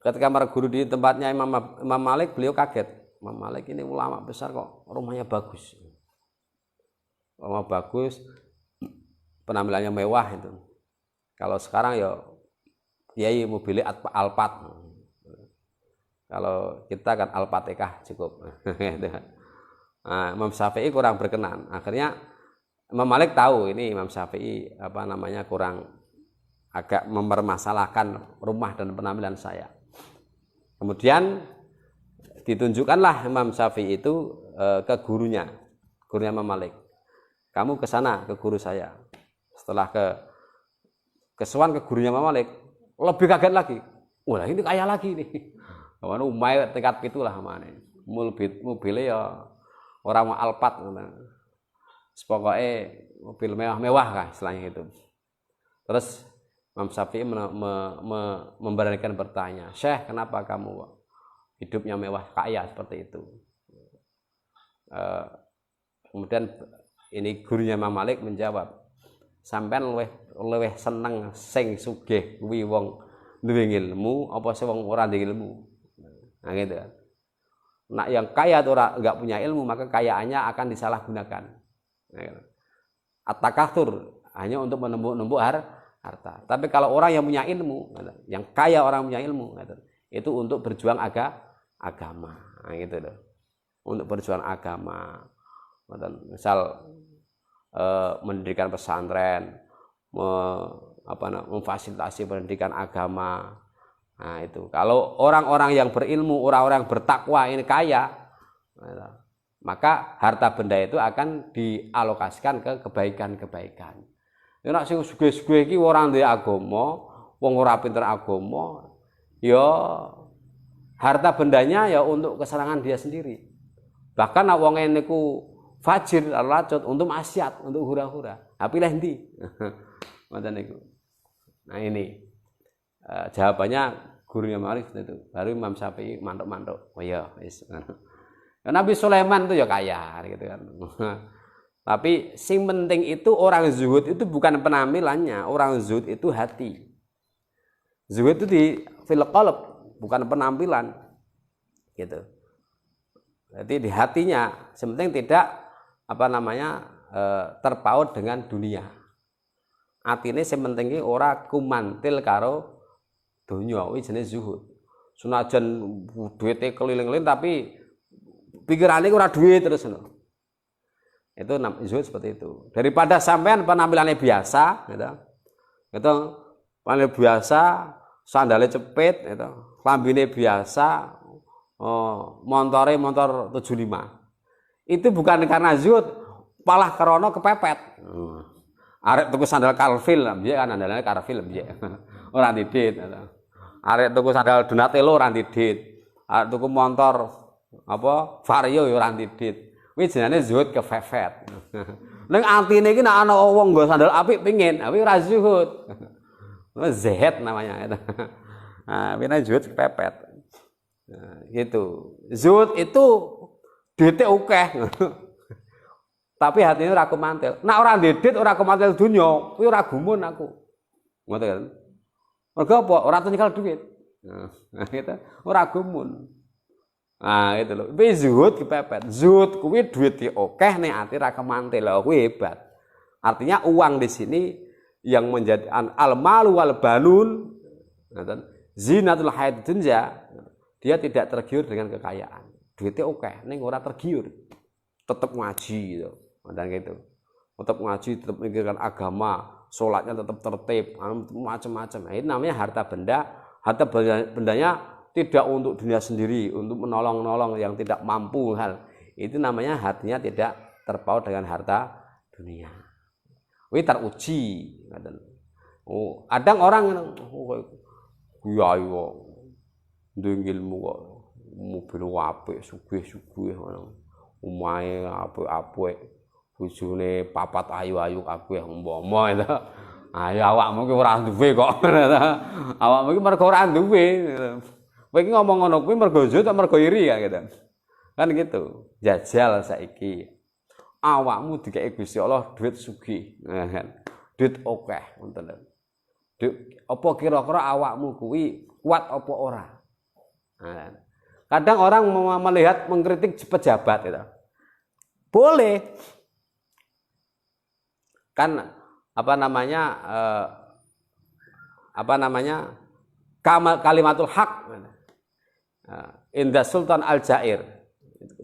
Ketika berguru di tempatnya Imam Malik, beliau kaget. Imam Malik ini ulama besar kok, rumahnya bagus. Rumah bagus, penampilannya mewah itu. Kalau sekarang ya kiai mobilnya Alphard. Kalau kita kan Al-Fatihah cukup. Nah, Imam Syafi'i kurang berkenan. Akhirnya Imam Malik tahu ini Imam Syafi'i kurang agak mempermasalahkan rumah dan penampilan saya. Kemudian ditunjukkanlah Imam Syafi'i itu ke gurunya Imam Malik. Kamu ke sana ke guru saya. Setelah kesuan ke gurunya Imam Malik, lebih kaget lagi. Wah, ini kaya lagi nih. Kawan umay tingkat pitulah mana. Mobilnya ya orang Alphard. Pokoknya mobil mewah kah istilahnya itu. Terus Imam Syafi'i memberanikan bertanya, Syekh, kenapa kamu hidupnya mewah kaya seperti itu? Kemudian ini gurunya Imam Malik menjawab, sampean luwih seneng sing sugih kuwi wong duwe ilmu apa sing wong ora duwe ilmu. Nah gitu kan. Nah yang kaya atau enggak punya ilmu maka kekayaannya akan disalahgunakan. At-takatsur hanya untuk menumpuk harta. Tapi kalau orang yang punya ilmu, yang kaya orang punya ilmu, itu untuk berjuang agama, nah, gitu loh. Untuk berjuang agama, misal mendirikan pesantren, memfasilitasi pendidikan agama. Nah itu. Kalau orang-orang yang berilmu, orang-orang yang bertakwa ini kaya, maka harta benda itu akan dialokasikan ke kebaikan-kebaikan. Nek sing sugih-sugih iki ora duwe agama, wong ora pinter agama, ya harta bendanya ya untuk kesenangan dia sendiri. Bahkan nek wong niku fajir lacut untuk maksiat, untuk hura-hura. Ha pilih ndi? Ngoten niku. Nah ini jawabannya gurunya Malik itu. Baru Imam Syafi'i mantuk-mantuk. Oh iya, wis. Nabi Sulaiman itu ya kaya gitu kan. Tapi sing penting itu orang zuhud itu bukan penampilannya, orang zuhud itu hati. Zuhud itu di fil qalb, bukan penampilan. Gitu. Jadi di hatinya, sepenting tidak terpaut dengan dunia. Atine sepenting ora kumantil karo donya, kuwi jenenge zuhud. Senajan duwite keliling-keliling tapi pikirannya ora duit terus no. Itu zuhud seperti itu. Daripada sampean penampilannya biasa, gitu. Itu penampilan biasa, sandalnya cepit, gitu. Klambine biasa, montore motor 75. Itu bukan karena zuhud, malah karena kepepet. Arek tuku sandal Calvin, piye kan andalane Calvin piye. Ora didit. Arek tuku sandal Donatello ora didit. Arek tuku motor Vario ya ora didit. Kuwi jenenge zuhud kepepet. Ning atine iki nek ana wong nggo sandal apik pengin, kuwi ora zuhud. Zahid namanya itu. Nah, ini zuhud kepepet. Nah, gitu. Zuhud itu duitnya akeh. Tapi hatinya ora kumantil. Nek ora ndedit ora kumantil dunya, kuwi ora gumun aku. Ngoten kan. Mergo apa? Ora nyekel duit. Nah, gitu. Ora gumun. Nah, itu loh. Kuwi zuhud kepepet. Zuhud kuwi duite akeh nek ati ra kemantil. Kuwi hebat. Artinya uang di sini yang menjadi al-malu wal banun, zinatul hayatid dunya, dia tidak tergiur dengan kekayaan. Duitnya akeh ning ora tergiur. Tetap ngaji gitu. Dan gitu. Tetap ngaji, tetap mikirkan agama, sholatnya tetap tertib, macam-macam. Ini namanya harta benda, harta bendanya tidak untuk dunia sendiri, untuk menolong-nolong yang tidak mampu hal. Itu namanya hatinya tidak terpaut dengan harta dunia. Kuwi teruji. Oh, kadang orang kiai kok ndek ilmu kok mobil apik, sugih-sugih ngono. Omahe apik-apik, bojone papat ayu-ayu kabeh umpama itu. Ah ya awakmu ki ora duwe kok. Awakmu ki mergo ora duwe. Kowe iki ngomong ngono kuwi mergo jo ta mergo iri ya gitu. Kan gitu. Jajal saiki. Awakmu dikeki Gusti Allah duit sugih, kan. Duit akeh ngoten lho. Apa kira-kira awakmu kuwi kuat apa ora? Nah, kadang orang melihat mengkritik pejabat itu. Boleh. Kan kalimatul haq. Indah Sultan Al-Jair.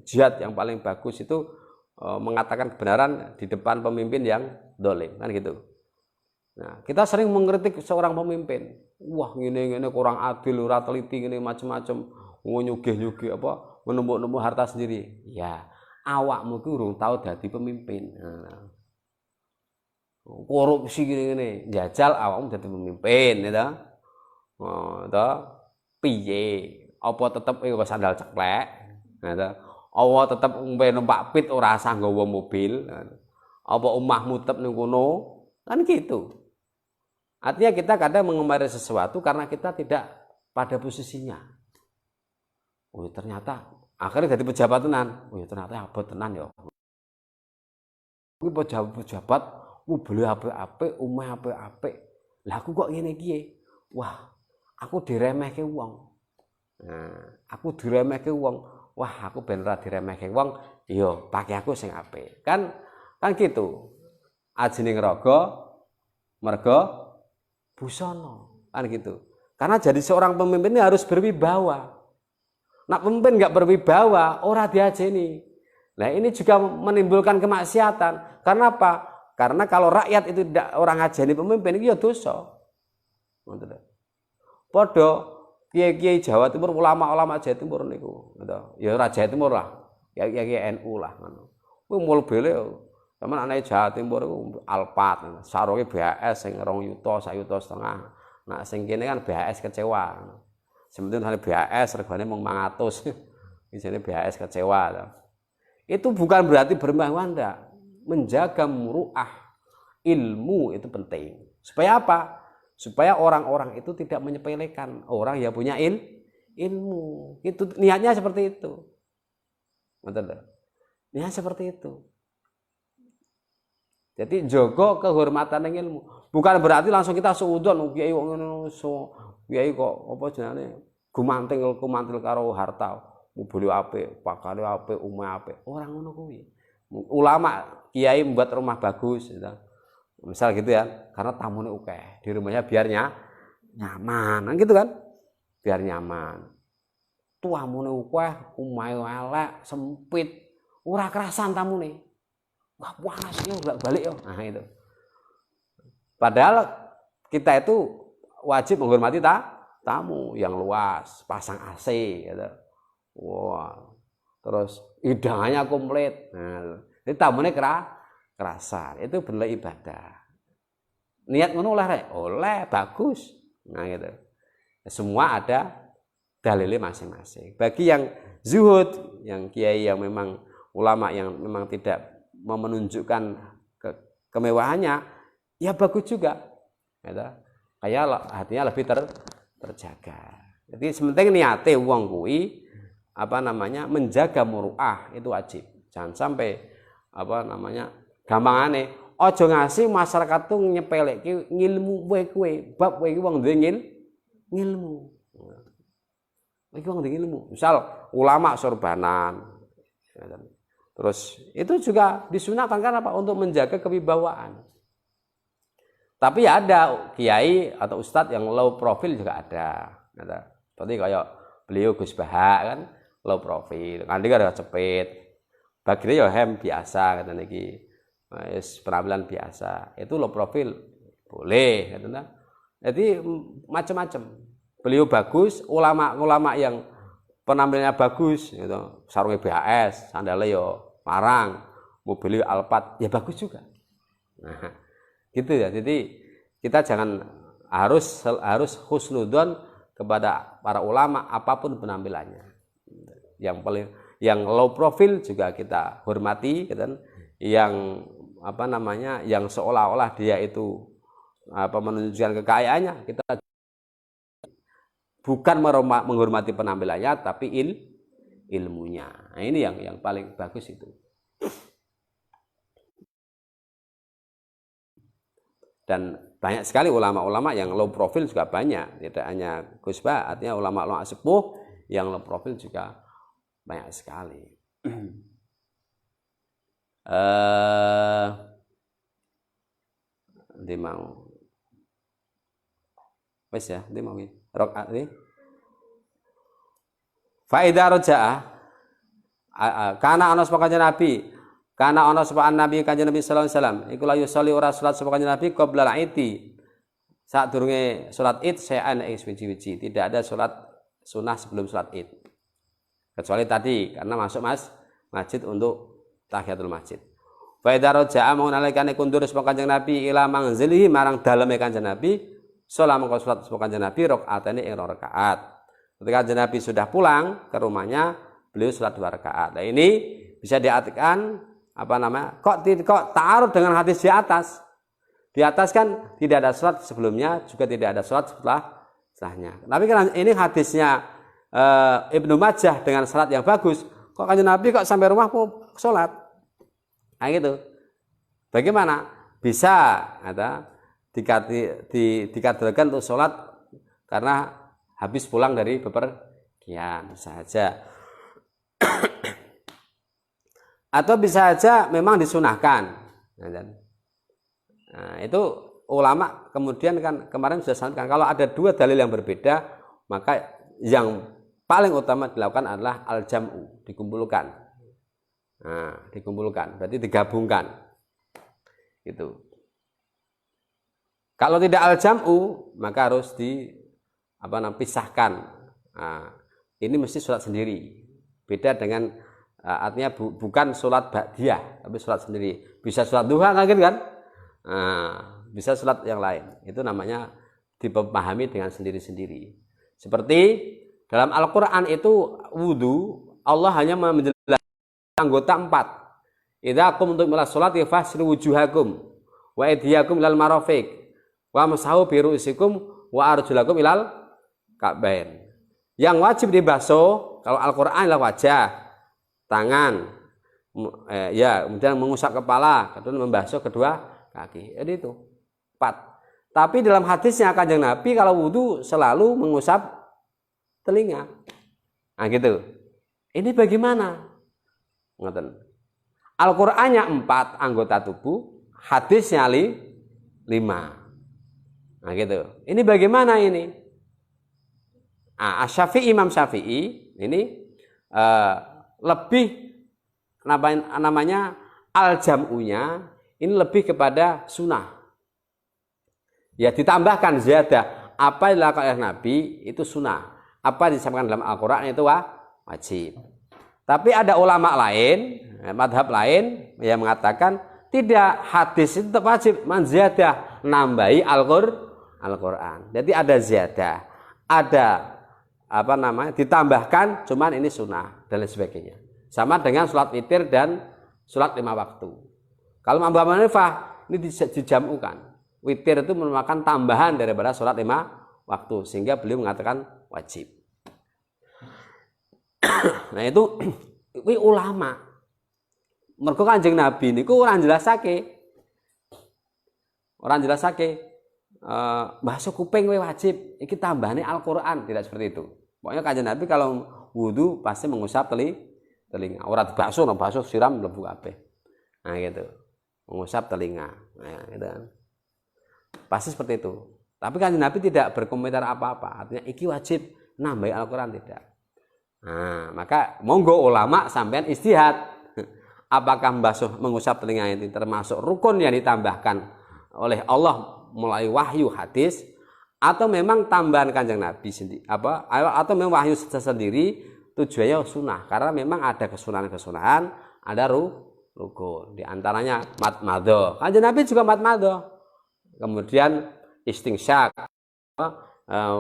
Jihad yang paling bagus itu mengatakan kebenaran di depan pemimpin yang dolim, kan gitu. Nah, kita sering mengkritik seorang pemimpin. Wah, ngene kurang adil, ora teliti, ngene macam-macam, nyugih-nyugih apa, menumpuk-numpuk harta sendiri. Ya, awakmu ki urung tau dadi pemimpin. Nah, korupsi ngene, jajal awakmu dadi pemimpin, ya. Oh, piye? Apa tetep sandal ceklek? Nah, apa tetep numpak pit ora usah nggawa mobil? Apa omahmu tetep ning kono? Kan gitu. Artinya kita kadang mengemari sesuatu karena kita tidak pada posisinya. Oh ternyata akhirnya jadi pejabat tenan. Oh ternyata abot tenan ya. Kuwi pejabat beli apik-apik, omah apik-apik. Lah aku kok ngene iki. Wah, aku diremehke wong. Nah, aku diremehke wong. Wah, aku ben ora diremehke wong, ya pakai aku sing apik. Kan gitu. Ajining raga merga busana, kan gitu. Karena jadi seorang pemimpin ini harus berwibawa. Nak pemimpin nggak berwibawa, ora diajeni. Nah ini juga menimbulkan kemaksiatan. Karena apa? Karena kalau rakyat itu tidak orang ngajeni pemimpin, itu ya dosa. Podo kiai-kiai Jawa Timur, ulama-ulama Jawa Timur niku, ya ora Jawa Timur lah, kiai NU lah, ngono. Kuwi mul bele. Teman anak Jawa Timur itu Alphard, sarunge BHS sing 2 yuta, 1,5 yuta. Nah sing kene kan BHS kecewa. Sementing hanya BHS regane mung 500. Isine BHS kecewa. Itu bukan berarti bermewah ndak. Menjaga muruah ilmu itu penting. Supaya apa? Supaya orang-orang itu tidak menyepelekan orang yang punya ilmu. Itu niatnya seperti itu. Betul. Niatnya seperti itu. Jadi jaga kehormatan yang ilmu. Bukan berarti langsung kita suudon kiai ngono kiai kok apa jenenge gumantil karo harta. Mobil apik, pakane apik, omah apik. Ora ngono kuwi. Ulama kiai membuat rumah bagus gitu. Misal gitu ya, karena tamune akeh. Di rumahnya biarnya nyaman, gitu kan? Biar nyaman. Tuamune akeh, omahe elek, sempit, ora kerasan tamune. Wah panas ya balik ya. Nah itu. Padahal kita itu wajib menghormati tamu yang luas, pasang AC gitu. Wah. Terus hidangannya komplit. Nah, ini tamunya kerasan. Itu bener ibadah. Niat ngono oleh bagus. Nah gitu. Semua ada dalilnya masing-masing. Bagi yang zuhud, yang kiai yang memang ulama yang memang tidak menunjukkan kemewahannya, ya bagus juga. Gitu. Kayak hatinya lebih terjaga. Jadi sementing niate wong kuwi menjaga muruah itu wajib. Jangan sampai gampangane aja ngasih masyarakat tuh nyepelekke ngilmu kowe bab kowe iki wong duwe ngilmu. Iki wong duwe ilmu. Misal ulama sorbanan. Terus itu juga disunahkan kan apa? Untuk menjaga kewibawaan. Tapi ya ada kiai atau ustadz yang low profile juga ada. Seperti kayak beliau Gus Baha kan low profile. Nanti kan ada cepet. Baginya ya hem biasa kata niki. Penampilan biasa. Itu low profile boleh kata. Jadi macam-macam. beliau bagus, ulama-ulama yang penampilannya bagus, gitu. Sarungnya BHS, sandalnya yo larang, mobilnya Alphard, ya bagus juga. Nah, gitu ya. Jadi kita jangan harus husnudzon kepada para ulama apapun penampilannya. Yang low profile juga kita hormati, gitu. Yang yang seolah-olah dia itu menunjukkan kekayaannya, kita bukan menghormati penampilannya tapi ilmunya. Nah, ini yang paling bagus itu. Dan banyak sekali ulama-ulama yang low profile juga banyak, tidak hanya Gus Ba, artinya ulama-ulama sepuh yang low profile juga banyak sekali. Nanti mau wes ya, nanti mau rakaat ini faida rojaah karena ana sapa kanjeng Nabi, karena ana sapa Nabi kanjeng Nabi sallallahu alaihi wasallam iku la yusolli ora salat sapa kanjeng Nabi qabla al-id, sadurunge salat id sayan ing suci-suci, tidak ada salat sunah sebelum salat id kecuali tadi karena masuk masjid untuk tahiyatul masjid. Faida rojaah mau nalikane kundur sapa kanjeng Nabi ila manzilihi marang daleme kanjeng Nabi, salat mengko salat sapa kanjeng Nabi rakaatane ing rakaat. Ketika kanjeng Nabi sudah pulang ke rumahnya, beliau salat 2 rakaat. Nah, ini bisa diartikan kok ta'arud dengan hadis di atas. Di atas kan tidak ada salat sebelumnya, juga tidak ada salat setelahnya. Tapi kan ini hadisnya Ibnu Majah dengan salat yang bagus. Kok kanjeng Nabi kok sampai rumah mau salat? Nah gitu. Bagaimana? Bisa dikaderkan untuk sholat karena habis pulang dari bepergian saja. Atau bisa saja memang disunahkan. Nah, itu ulama kemudian kan kemarin sudah sampaikan kalau ada 2 dalil yang berbeda, maka yang paling utama dilakukan adalah al-jam'u, dikumpulkan. Nah, dikumpulkan, berarti digabungkan. Itu. Kalau tidak al-jam'u, maka harus dipisahkan. Nah, ini mesti sholat sendiri. Beda dengan artinya bukan sholat ba'diyah, tapi sholat sendiri. Bisa sholat duha gitu kan? Nah, bisa sholat yang lain. Itu namanya dipahami dengan sendiri-sendiri. Seperti dalam Al-Quran itu wudhu, Allah hanya menjelaskan anggota 4. Idza qumtum ila sholati fahsilu wujuhakum wa aydiyakum ilal marafiq wa masahu bi ru'usikum wa arjulakum ilal ka'bain. Yang wajib dibasuh kalau Al-Qur'an adalah wajah, tangan, kemudian mengusap kepala, kemudian membasuh kedua kaki. Jadi itu 4. Tapi dalam hadisnya Kanjeng Nabi kalau wudu selalu mengusap telinga. Nah gitu. Ini bagaimana? Al-Qur'annya 4 anggota tubuh, hadisnya 5. Nah gitu. Ini bagaimana ini? Imam Syafi'i ini lebih namanya al-jam'unya ini lebih kepada sunnah. Ya ditambahkan ziyadah, apa yang dilakukan oleh Nabi itu sunnah, apa disampaikan dalam Al-Qur'an itu wajib. Tapi ada ulama lain, madhab lain yang mengatakan tidak, hadis itu tetap wajib, ziyadah, nambahi Al-Qur'an. Jadi ada ziyadah, ada ditambahkan, cuman ini sunnah dan lain sebagainya. Sama dengan sholat witir dan sholat 5 waktu. Kalau Abu Hanifah ini dijamukan. Witir itu merupakan tambahan daripada sholat 5 waktu, sehingga beliau mengatakan wajib. Nah itu ulama. Mergo Kanjeng Nabi niku orang jelasake. Orang jelasake basuh kuping we wajib, iki tambahane Al-Qur'an, tidak seperti itu. Pokoknya Kanjeng Nabi kalau wudu pasti mengusap telinga. Ora dibasuh, basuh siram mlebu kabeh. Nah gitu. Mengusap telinga. Nah, gitu kan. Pasti seperti itu. Tapi Kanjeng Nabi tidak berkomentar apa-apa. Artinya iki wajib nambahi Al-Qur'an, tidak. Nah, maka monggo ulama sampean istihad. Apakah mengusap telinga ini termasuk rukun yang ditambahkan oleh Allah melalui wahyu hadis, atau memang tambahan Kanjeng Nabi sendiri atau memang wahyu sendiri tujuannya sunnah, karena memang ada kesunahan-kesunahan, ada rukun, di antaranya matmadho. Kanjeng Nabi juga matmadho, kemudian istingsyak,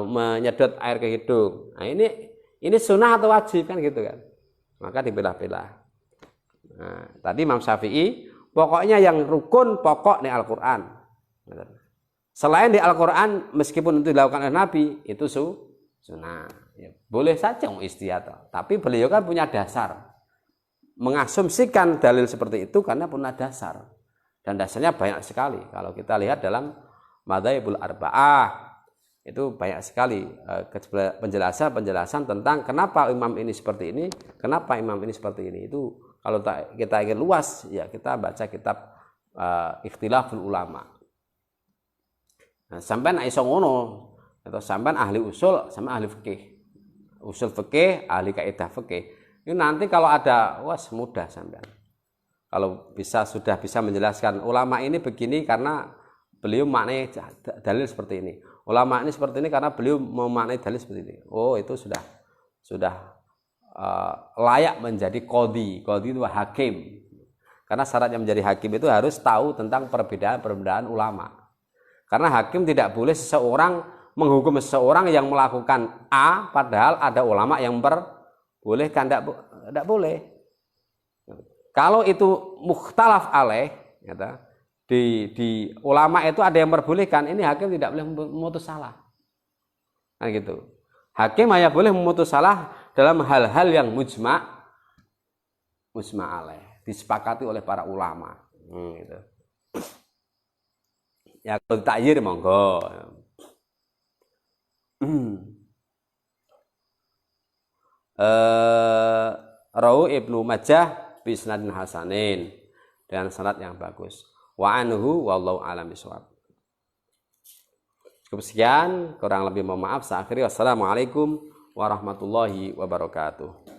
menyedot air ke hidung. Nah, ini sunnah atau wajib kan gitu kan, maka dipilah-pilah. Nah, tadi Imam Syafi'i pokoknya yang rukun pokok di Al-Quran. Selain di Al-Quran, meskipun itu dilakukan oleh Nabi, itu sunnah. Ya, boleh saja ijtihad, tapi beliau kan punya dasar. Mengasumsikan dalil seperti itu karena punya dasar. Dan dasarnya banyak sekali. Kalau kita lihat dalam Madzhabul Arba'ah, itu banyak sekali penjelasan tentang kenapa imam ini seperti ini, kenapa imam ini seperti ini. Itu kalau kita ingin luas, ya kita baca kitab Ikhtilaful Ulama. Nah, sampean iso ngono, atau sampean ahli usul sama ahli fikih. Usul fikih, ahli kaidah fikih. Ini nanti kalau ada, mudah sampean. Kalau sudah bisa menjelaskan ulama ini begini karena beliau maknai dalil seperti ini. Ulama ini seperti ini karena beliau memaknai dalil seperti ini. Oh, itu sudah layak menjadi qadhi. Qadhi itu hakim. Karena syaratnya menjadi hakim itu harus tahu tentang perbedaan ulama. Karena hakim tidak boleh seseorang menghukum seseorang yang melakukan A padahal ada ulama yang memperbolehkan, tidak boleh. Kalau itu mukhtalaf alaih, di ulama itu ada yang memperbolehkan, ini hakim tidak boleh memutus salah. Nah gitu. Hakim hanya boleh memutus salah dalam hal-hal yang mujma' alaih, disepakati oleh para ulama. Gitu. Ya kalau takyir monggo. Rawu Ibnu Majah bi isnadin hasanin, dengan sanad yang bagus. Wa anhu wallahu a'lam bishawab. Cukup sekian, kurang lebih mohon maaf. Saya akhiri, wassalamualaikum warahmatullahi wabarakatuh.